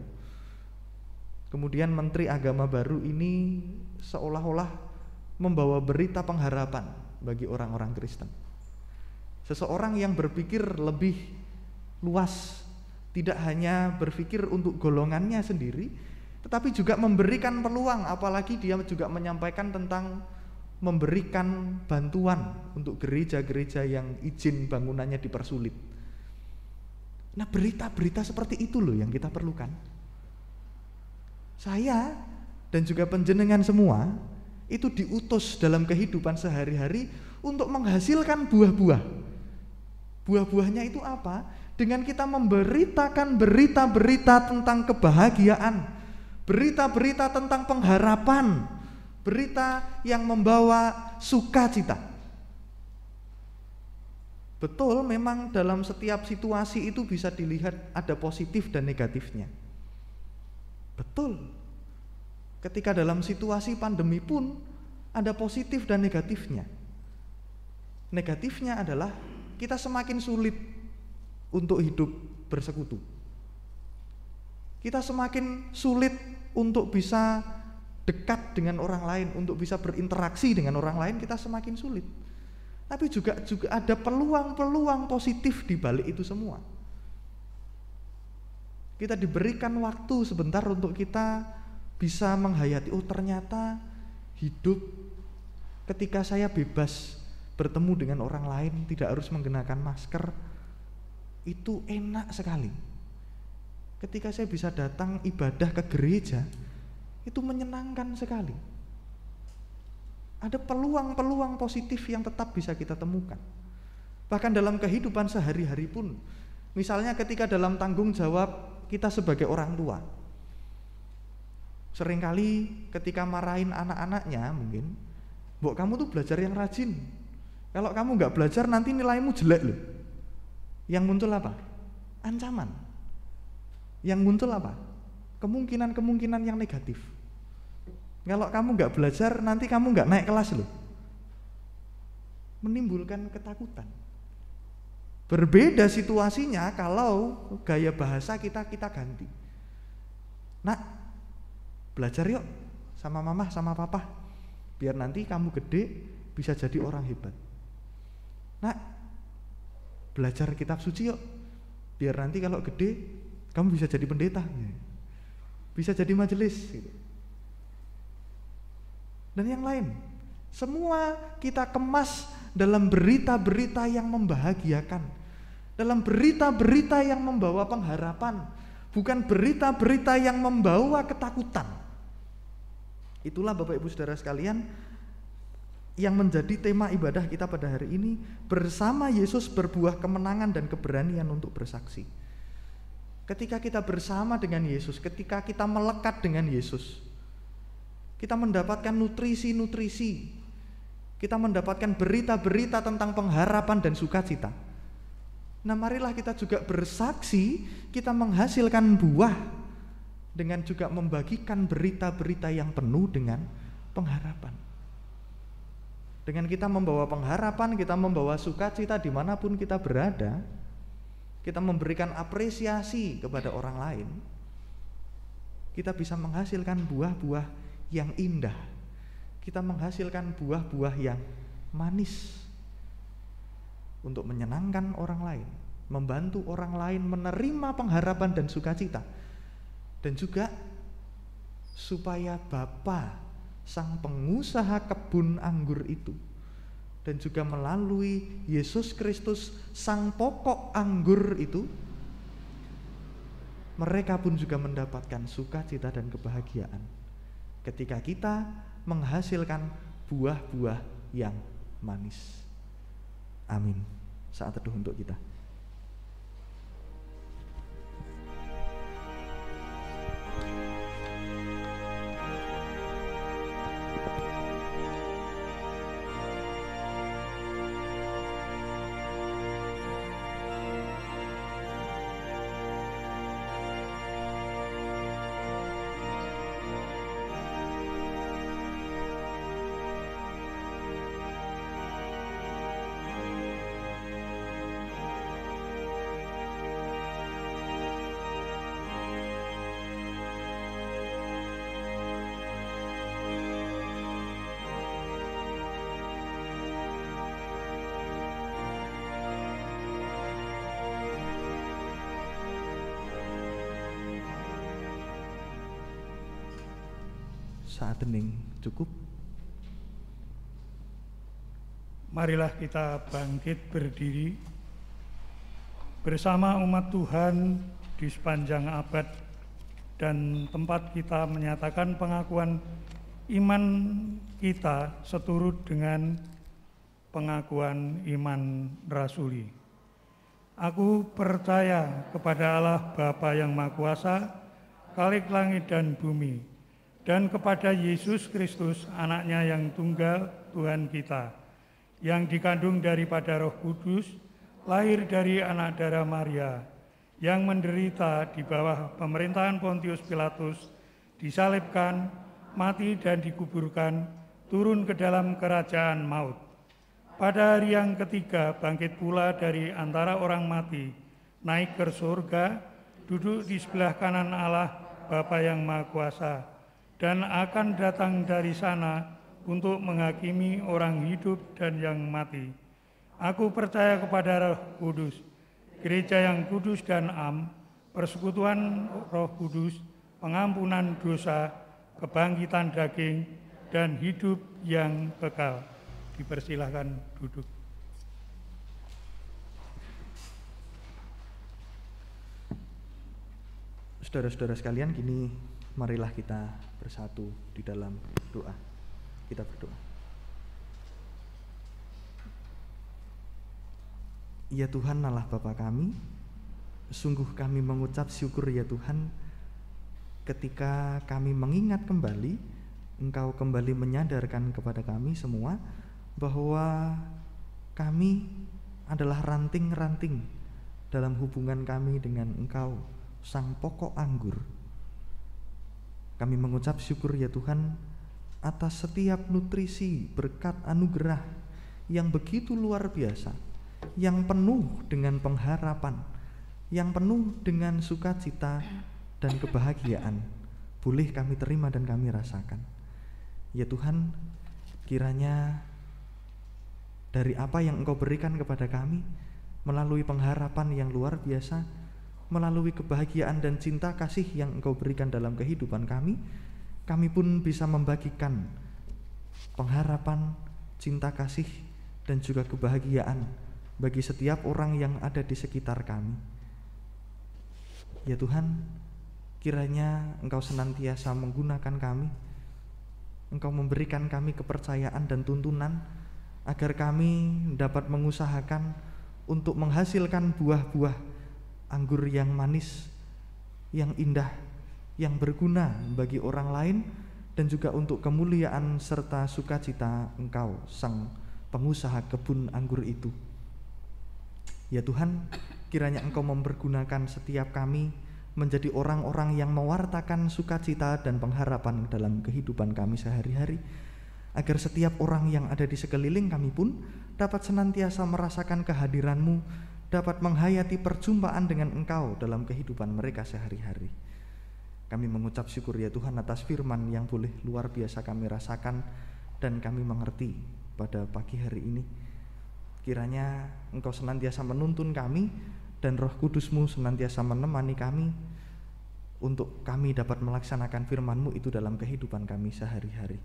Kemudian menteri agama baru ini seolah-olah membawa berita pengharapan bagi orang-orang Kristen. Seseorang yang berpikir lebih luas, tidak hanya berpikir untuk golongannya sendiri, tetapi juga memberikan peluang, apalagi dia juga menyampaikan tentang memberikan bantuan untuk gereja-gereja yang izin bangunannya dipersulit. Nah, berita-berita seperti itu loh yang kita perlukan. Saya dan juga panjenengan semua itu diutus dalam kehidupan sehari-hari untuk menghasilkan buah-buah. Buah-buahnya itu apa? Dengan kita memberitakan berita-berita tentang kebahagiaan, berita-berita tentang pengharapan, berita yang membawa sukacita. Betul, memang dalam setiap situasi itu bisa dilihat ada positif dan negatifnya. Betul. Ketika dalam situasi pandemi pun ada positif dan negatifnya. Negatifnya adalah kita semakin sulit untuk hidup bersekutu. Kita semakin sulit untuk bisa dekat dengan orang lain, untuk bisa berinteraksi dengan orang lain, kita semakin sulit. Tapi juga ada peluang-peluang positif di balik itu semua. Kita diberikan waktu sebentar untuk kita bisa menghayati, oh ternyata hidup ketika saya bebas bertemu dengan orang lain, tidak harus menggunakan masker, itu enak sekali. Ketika saya bisa datang ibadah ke gereja, itu menyenangkan sekali. Ada peluang-peluang positif yang tetap bisa kita temukan. Bahkan dalam kehidupan sehari-hari pun, misalnya ketika dalam tanggung jawab kita sebagai orang tua, seringkali ketika marahin anak-anaknya mungkin, "Mbok, kamu tuh belajar yang rajin. Kalau kamu nggak belajar nanti nilaimu jelek loh." Yang muncul apa? Ancaman. Yang muncul apa? Kemungkinan-kemungkinan yang negatif. Kalau kamu nggak belajar nanti kamu nggak naik kelas loh. Menimbulkan ketakutan. Berbeda situasinya kalau gaya bahasa kita ganti. Nak, belajar yuk sama mama sama papa, biar nanti kamu gede bisa jadi orang hebat. Nak, belajar kitab suci yuk, biar nanti kalau gede kamu bisa jadi pendeta, bisa jadi majelis gitu. Dan yang lain, semua kita kemas dalam berita-berita yang membahagiakan, dalam berita-berita yang membawa pengharapan, bukan berita-berita yang membawa ketakutan. Itulah Bapak Ibu Saudara sekalian yang menjadi tema ibadah kita pada hari ini, bersama Yesus berbuah kemenangan dan keberanian untuk bersaksi. Ketika kita bersama dengan Yesus, ketika kita melekat dengan Yesus, kita mendapatkan nutrisi-nutrisi, kita mendapatkan berita-berita tentang pengharapan dan sukacita. Nah, marilah kita juga bersaksi, kita menghasilkan buah dengan juga membagikan berita-berita yang penuh dengan pengharapan. Dengan kita membawa pengharapan, kita membawa sukacita dimanapun kita berada, kita memberikan apresiasi kepada orang lain, kita bisa menghasilkan buah-buah yang indah, kita menghasilkan buah-buah yang manis untuk menyenangkan orang lain, membantu orang lain menerima pengharapan dan sukacita, dan juga supaya Bapa sang pengusaha kebun anggur itu, dan juga melalui Yesus Kristus sang pokok anggur itu, mereka pun juga mendapatkan sukacita dan kebahagiaan ketika kita menghasilkan buah-buah yang manis. Amin. Saat teduh untuk kita. Saat hening cukup. Marilah kita bangkit berdiri. bersama umat Tuhan di sepanjang abad dan tempat kita menyatakan pengakuan iman kita seturut dengan pengakuan iman rasuli. Aku percaya kepada Allah Bapa yang Maha Kuasa, Khalik langit dan bumi, dan kepada Yesus Kristus, anaknya yang tunggal Tuhan kita, yang dikandung daripada Roh Kudus, lahir dari anak darah Maria, yang menderita di bawah pemerintahan Pontius Pilatus, disalibkan, mati dan dikuburkan, turun ke dalam kerajaan maut. Pada hari yang ketiga bangkit pula dari antara orang mati, naik ke surga, duduk di sebelah kanan Allah Bapa yang Maha Kuasa, dan akan datang dari sana untuk menghakimi orang hidup dan yang mati. Aku percaya kepada Roh Kudus, gereja yang kudus dan am, persekutuan Roh Kudus, pengampunan dosa, kebangkitan daging, dan hidup yang kekal. Dipersilahkan duduk. Saudara-saudara sekalian, kini marilah kita bersatu di dalam doa. Kita berdoa. Ya Tuhan Allah Bapa kami, sungguh kami mengucap syukur ya Tuhan ketika kami mengingat kembali, Engkau kembali menyadarkan kepada kami semua bahwa kami adalah ranting-ranting dalam hubungan kami dengan Engkau, Sang Pokok Anggur. Kami mengucap syukur ya Tuhan atas setiap nutrisi berkat anugerah yang begitu luar biasa, yang penuh dengan pengharapan, yang penuh dengan sukacita dan kebahagiaan, boleh kami terima dan kami rasakan. Ya Tuhan, kiranya dari apa yang Engkau berikan kepada kami, melalui pengharapan yang luar biasa, melalui kebahagiaan dan cinta kasih yang Engkau berikan dalam kehidupan kami pun bisa membagikan pengharapan, cinta kasih, dan juga kebahagiaan bagi setiap orang yang ada di sekitar kami. Ya Tuhan, kiranya Engkau senantiasa menggunakan kami, Engkau memberikan kami kepercayaan dan tuntunan agar kami dapat mengusahakan untuk menghasilkan buah-buah anggur yang manis, yang indah, yang berguna bagi orang lain, dan juga untuk kemuliaan serta sukacita Engkau, Sang Pengusaha kebun anggur itu. Ya Tuhan, kiranya Engkau mempergunakan setiap kami menjadi orang-orang yang mewartakan sukacita dan pengharapan dalam kehidupan kami sehari-hari, agar setiap orang yang ada di sekeliling kami pun dapat senantiasa merasakan kehadiran-Mu, dapat menghayati perjumpaan dengan Engkau dalam kehidupan mereka sehari-hari. Kami mengucap syukur ya Tuhan atas firman yang boleh luar biasa kami rasakan dan kami mengerti pada pagi hari ini. Kiranya Engkau senantiasa menuntun kami dan Roh Kudus-Mu senantiasa menemani kami untuk kami dapat melaksanakan firman-Mu itu dalam kehidupan kami sehari-hari.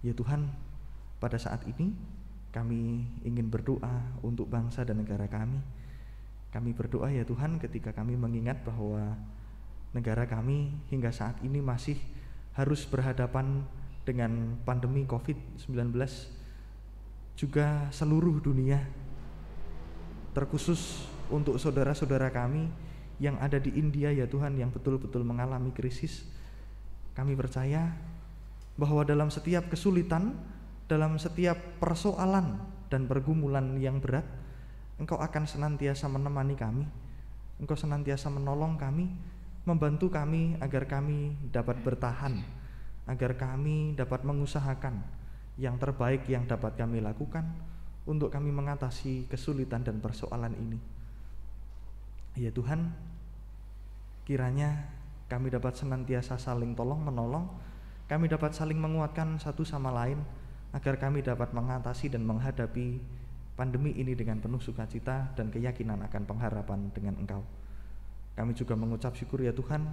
Ya Tuhan, pada saat ini kami ingin berdoa untuk bangsa dan negara kami. Kami berdoa ya Tuhan ketika kami mengingat bahwa negara kami hingga saat ini masih harus berhadapan dengan pandemi COVID-19, juga seluruh dunia, terkhusus untuk saudara-saudara kami yang ada di India ya Tuhan, yang betul-betul mengalami krisis. Kami percaya bahwa dalam setiap kesulitan, dalam setiap persoalan dan pergumulan yang berat, Engkau akan senantiasa menemani kami, Engkau senantiasa menolong kami, membantu kami agar kami dapat bertahan, agar kami dapat mengusahakan yang terbaik yang dapat kami lakukan untuk kami mengatasi kesulitan dan persoalan ini. Ya Tuhan, kiranya kami dapat senantiasa saling tolong menolong, kami dapat saling menguatkan satu sama lain, agar kami dapat mengatasi dan menghadapi pandemi ini dengan penuh sukacita dan keyakinan akan pengharapan dengan Engkau. Kami juga mengucap syukur ya Tuhan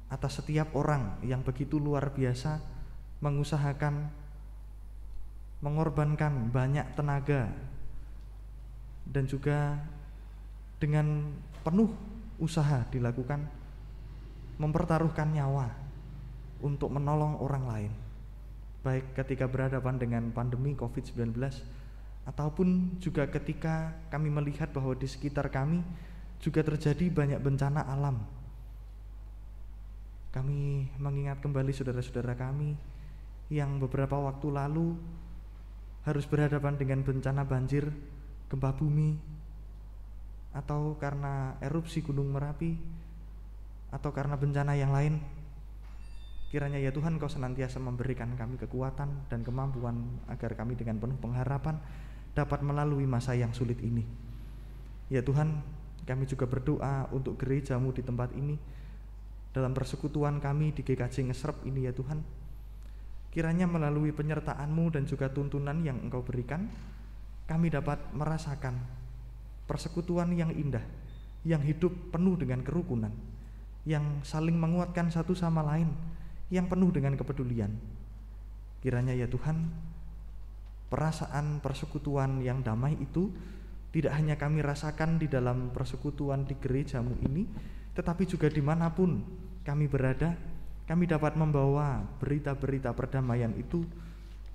atas setiap orang yang begitu luar biasa mengusahakan, mengorbankan banyak tenaga dan juga dengan penuh usaha dilakukan, mempertaruhkan nyawa untuk menolong orang lain, baik ketika berhadapan dengan pandemi COVID-19 ataupun juga ketika kami melihat bahwa di sekitar kami juga terjadi banyak bencana alam. Kami mengingat kembali saudara-saudara kami yang beberapa waktu lalu harus berhadapan dengan bencana banjir, gempa bumi, atau karena erupsi Gunung Merapi, atau karena bencana yang lain. Kiranya ya Tuhan Kau senantiasa memberikan kami kekuatan dan kemampuan agar kami dengan penuh pengharapan dapat melalui masa yang sulit ini. Ya Tuhan, kami juga berdoa untuk gereja-Mu di tempat ini, dalam persekutuan kami di GKJ Ngesrep ini ya Tuhan. Kiranya melalui penyertaan-Mu dan juga tuntunan yang Engkau berikan, kami dapat merasakan persekutuan yang indah, yang hidup penuh dengan kerukunan, yang saling menguatkan satu sama lain, yang penuh dengan kepedulian. Kiranya ya Tuhan, perasaan persekutuan yang damai itu tidak hanya kami rasakan di dalam persekutuan di gereja-Mu ini, tetapi juga dimanapun kami berada, kami dapat membawa berita-berita perdamaian itu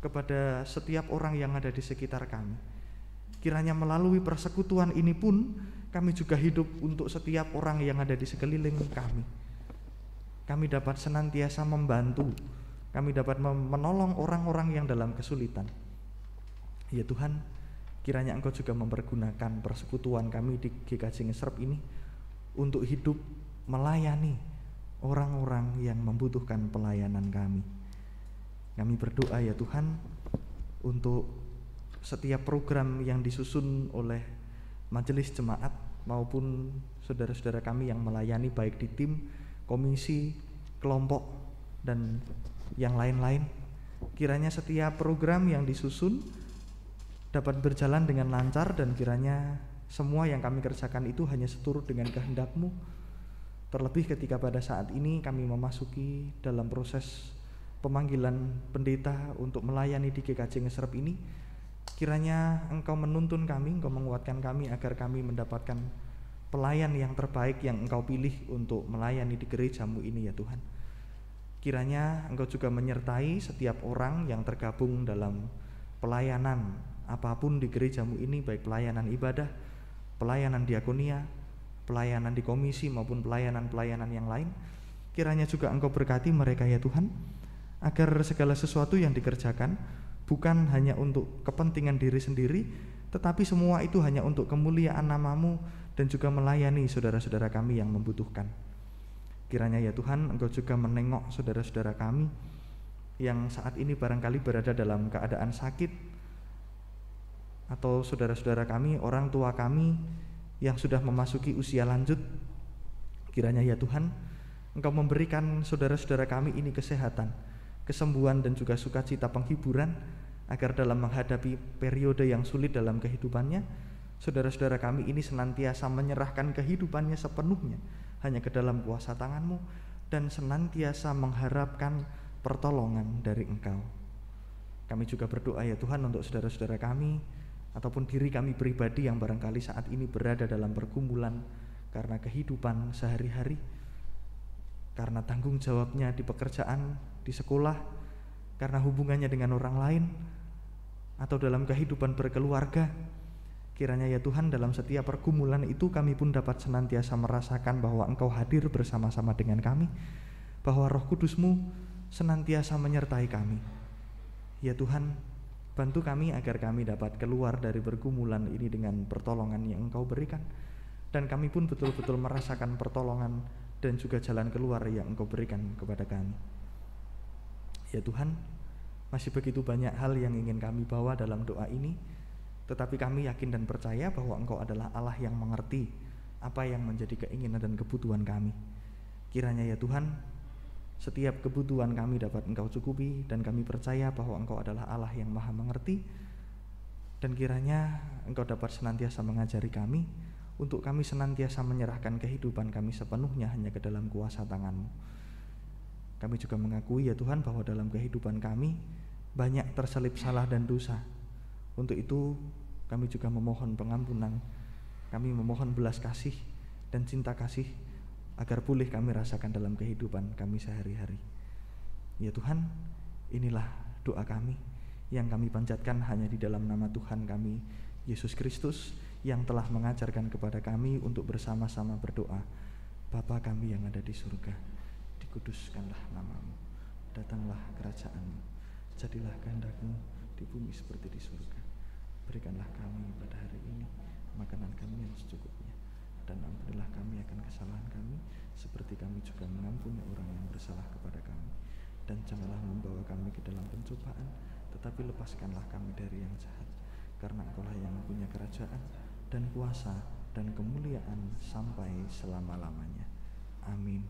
kepada setiap orang yang ada di sekitar kami. Kiranya melalui persekutuan ini pun kami juga hidup untuk setiap orang yang ada di sekeliling kami. Kami dapat senantiasa membantu, kami dapat menolong orang-orang yang dalam kesulitan. Ya Tuhan, kiranya Engkau juga mempergunakan persekutuan kami di GKJ Ngesrep ini untuk hidup melayani orang-orang yang membutuhkan pelayanan kami. Kami berdoa ya Tuhan untuk setiap program yang disusun oleh majelis jemaat maupun saudara-saudara kami yang melayani baik di tim, komisi, kelompok, dan yang lain-lain. Kiranya setiap program yang disusun dapat berjalan dengan lancar, dan kiranya semua yang kami kerjakan itu hanya seturut dengan kehendak-Mu. Terlebih ketika pada saat ini kami memasuki dalam proses pemanggilan pendeta untuk melayani di GKJ Ngesrep ini, kiranya Engkau menuntun kami, Engkau menguatkan kami agar kami mendapatkan pelayan yang terbaik yang Engkau pilih untuk melayani di gereja-Mu ini ya Tuhan. Kiranya Engkau juga menyertai setiap orang yang tergabung dalam pelayanan apapun di gereja-Mu ini, baik pelayanan ibadah, pelayanan diakonia, pelayanan di komisi maupun pelayanan-pelayanan yang lain. Kiranya juga Engkau berkati mereka ya Tuhan, agar segala sesuatu yang dikerjakan bukan hanya untuk kepentingan diri sendiri, tetapi semua itu hanya untuk kemuliaan nama-Mu dan juga melayani saudara-saudara kami yang membutuhkan. Kiranya ya Tuhan, Engkau juga menengok saudara-saudara kami yang saat ini barangkali berada dalam keadaan sakit, atau saudara-saudara kami, orang tua kami yang sudah memasuki usia lanjut. Kiranya ya Tuhan, Engkau memberikan saudara-saudara kami ini kesehatan, kesembuhan, dan juga sukacita penghiburan, agar dalam menghadapi periode yang sulit dalam kehidupannya, saudara-saudara kami ini senantiasa menyerahkan kehidupannya sepenuhnya hanya ke dalam kuasa tangan-Mu, dan senantiasa mengharapkan pertolongan dari Engkau. Kami juga berdoa ya Tuhan untuk saudara-saudara kami ataupun diri kami pribadi yang barangkali saat ini berada dalam pergumulan karena kehidupan sehari-hari, karena tanggung jawabnya di pekerjaan, di sekolah, karena hubungannya dengan orang lain, atau dalam kehidupan berkeluarga. Kiranya ya Tuhan, dalam setiap pergumulan itu kami pun dapat senantiasa merasakan bahwa Engkau hadir bersama-sama dengan kami, bahwa Roh Kudus-Mu senantiasa menyertai kami. Ya Tuhan, bantu kami agar kami dapat keluar dari pergumulan ini dengan pertolongan yang Engkau berikan, dan kami pun betul-betul merasakan pertolongan dan juga jalan keluar yang Engkau berikan kepada kami. Ya Tuhan, masih begitu banyak hal yang ingin kami bawa dalam doa ini, tetapi kami yakin dan percaya bahwa Engkau adalah Allah yang mengerti apa yang menjadi keinginan dan kebutuhan kami. Kiranya ya Tuhan, setiap kebutuhan kami dapat Engkau cukupi, dan kami percaya bahwa Engkau adalah Allah yang maha mengerti, dan kiranya Engkau dapat senantiasa mengajari kami untuk kami senantiasa menyerahkan kehidupan kami sepenuhnya hanya ke dalam kuasa tangan-Mu. Kami juga mengakui ya Tuhan bahwa dalam kehidupan kami banyak terselip salah dan dosa. Untuk itu kami juga memohon pengampunan Kami memohon belas kasih dan cinta kasih agar boleh kami rasakan dalam kehidupan kami sehari-hari. Ya Tuhan, inilah doa kami yang kami panjatkan hanya di dalam nama Tuhan kami, Yesus Kristus, yang telah mengajarkan kepada kami untuk bersama-sama berdoa. Bapa kami yang ada di surga, dikuduskanlah namamu, datanglah kerajaanmu, jadilah kehendak-Mu di bumi seperti di surga. Berikanlah kami pada hari ini makanan kami yang secukupnya, dan ampunilah kami akan kesalahan kami, seperti kami juga mengampuni orang yang bersalah kepada kami. Dan janganlah membawa kami ke dalam pencobaan, tetapi lepaskanlah kami dari yang jahat. Karena Engkau-lah yang punya kerajaan dan kuasa dan kemuliaan sampai selama-lamanya. Amin.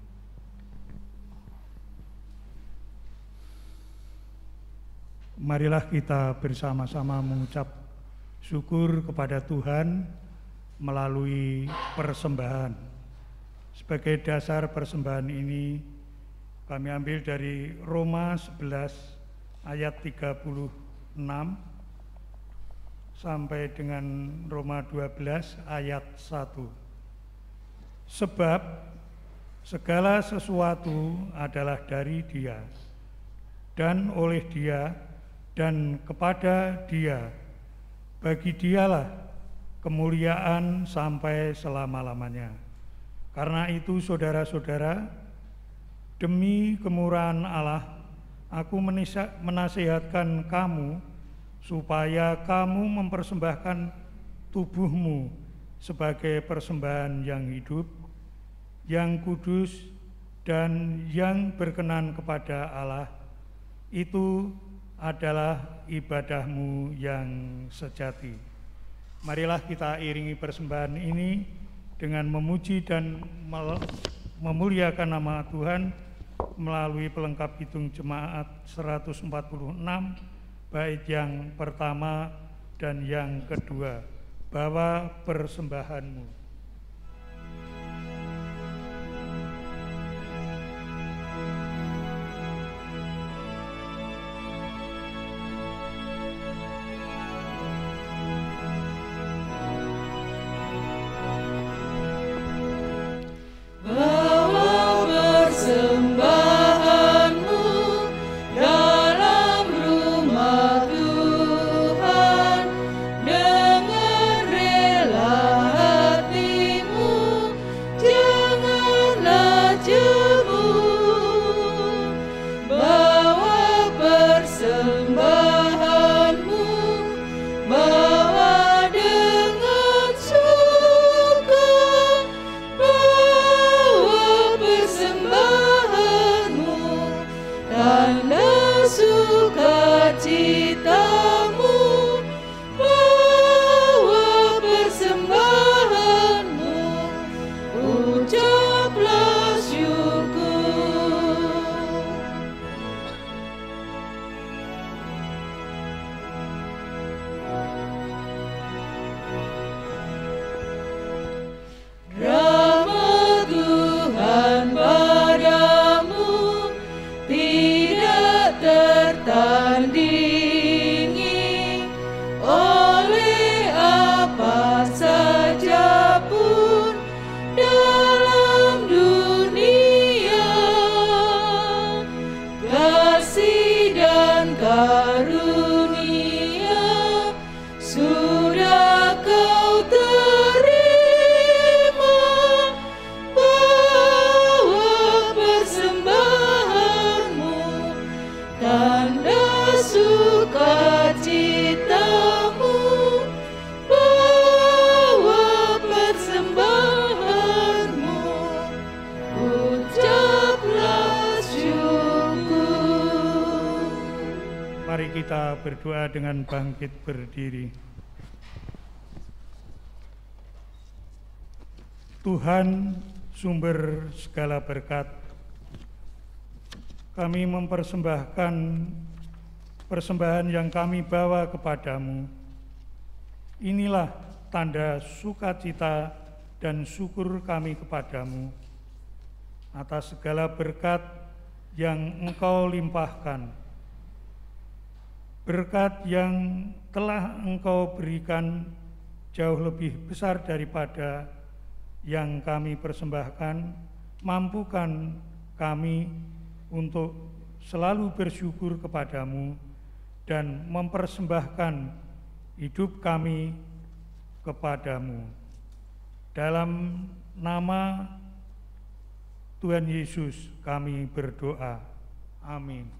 Marilah kita bersama-sama mengucap syukur kepada Tuhan melalui persembahan. Sebagai dasar persembahan ini kami ambil dari Roma 11 ayat 36 sampai dengan Roma 12 ayat 1. Sebab segala sesuatu adalah dari Dia, dan oleh Dia, dan kepada Dia. Bagi Dialah kemuliaan sampai selama-lamanya. Karena itu saudara-saudara, demi kemurahan Allah, aku menasihatkan kamu supaya kamu mempersembahkan tubuhmu sebagai persembahan yang hidup, yang kudus, dan yang berkenan kepada Allah. Itu adalah ibadahmu yang sejati. Marilah kita iringi persembahan ini dengan memuji dan memuliakan nama Tuhan melalui pelengkap hitung jemaat 146, bait yang pertama dan yang kedua. Bawa persembahanmu. Kita berdoa dengan bangkit berdiri. Tuhan, sumber segala berkat, kami mempersembahkan persembahan yang kami bawa kepadamu. Inilah tanda sukacita dan syukur kami kepadamu atas segala berkat yang Engkau limpahkan, berkat yang telah Engkau berikan jauh lebih besar daripada yang kami persembahkan, mampukan kami untuk selalu bersyukur kepadamu dan mempersembahkan hidup kami kepadamu. Dalam nama Tuhan Yesus kami berdoa. Amin.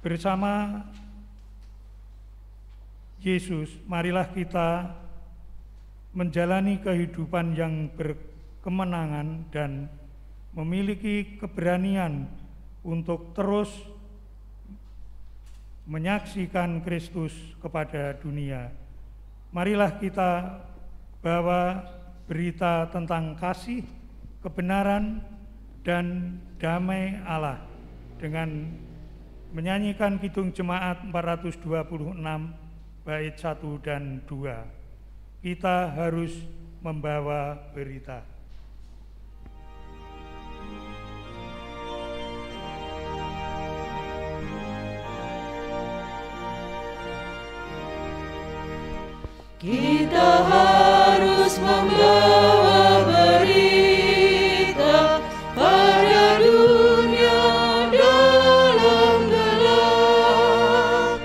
Bersama Yesus, marilah kita menjalani kehidupan yang berkemenangan dan memiliki keberanian untuk terus menyaksikan Kristus kepada dunia. Marilah kita bawa berita tentang kasih, kebenaran, dan damai Allah dengan menyanyikan Kidung Jemaat 426 bait 1 dan 2. Kita harus membawa berita. Kita harus membawa berita pada dunia dalam gelap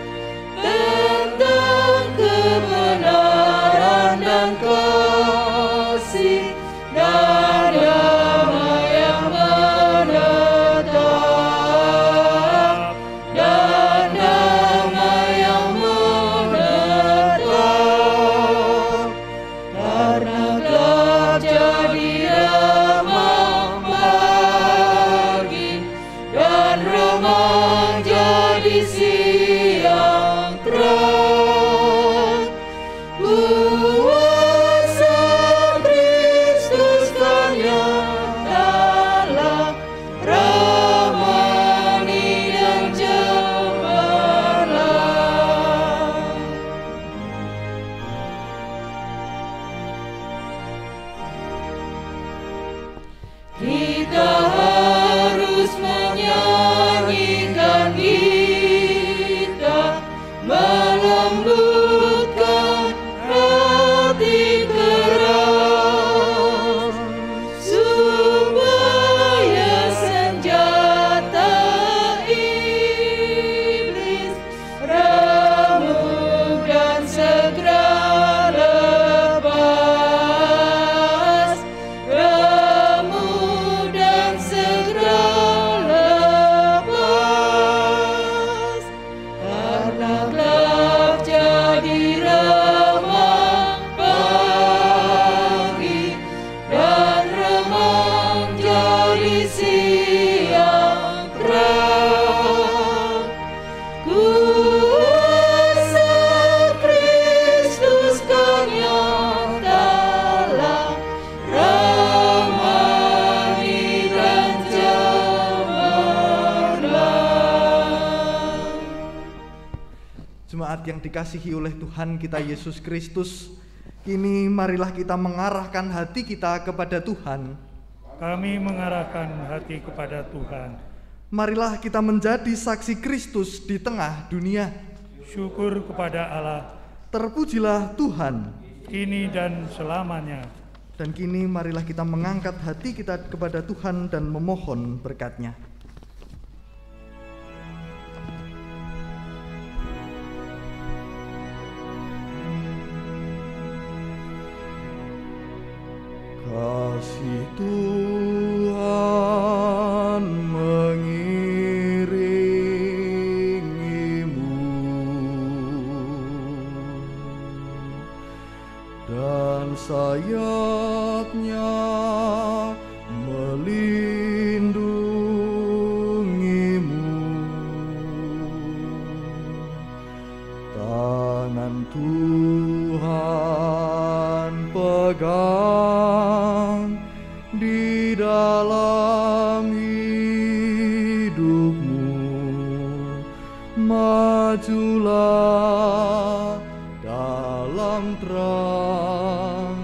tentang kebenaran dan kasih dan damai yang menetap dan damai yang menetap, karena gelap jadi remang pagi dan remang jadi siang terang. Kuasa Kristus kan nyatalah ramani dan cemerlang. Kita harus menyanyikan kita, melembutkan hati keras, supaya senjata iblis remuk dan segera lepas, remuk dan segera lepas, karena gelap jadi remang pagi dan remang jadi siang terang. Kuasa Kristus kan nyatalah ramani dan cemerlang. Jemaat yang dikasihi oleh Tuhan kita Yesus Kristus, kini marilah kita mengarahkan hati kita kepada Tuhan. Kami mengarahkan hati kepada Tuhan. Marilah kita menjadi saksi Kristus di tengah dunia. Syukur kepada Allah, Terpujilah Tuhan. kini dan selamanya. Dan kini marilah kita mengangkat hati kita kepada Tuhan dan memohon berkat-Nya. Kasih Tuhan mengiringimu dan sayap-Nya melindungimu. Tangan Tuhan pegang di dalam hidupmu. Majulah dalam terang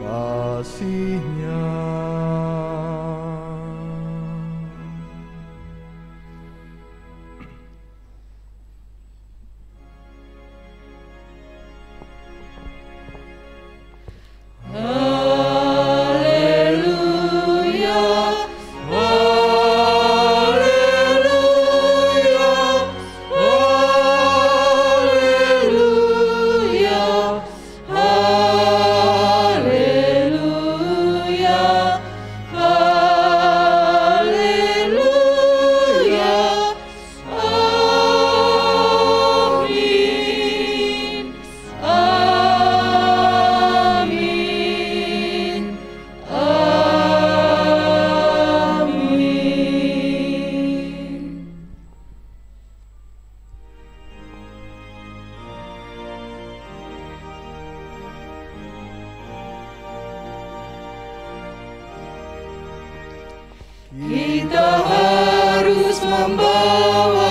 kasih-Nya. Tuhan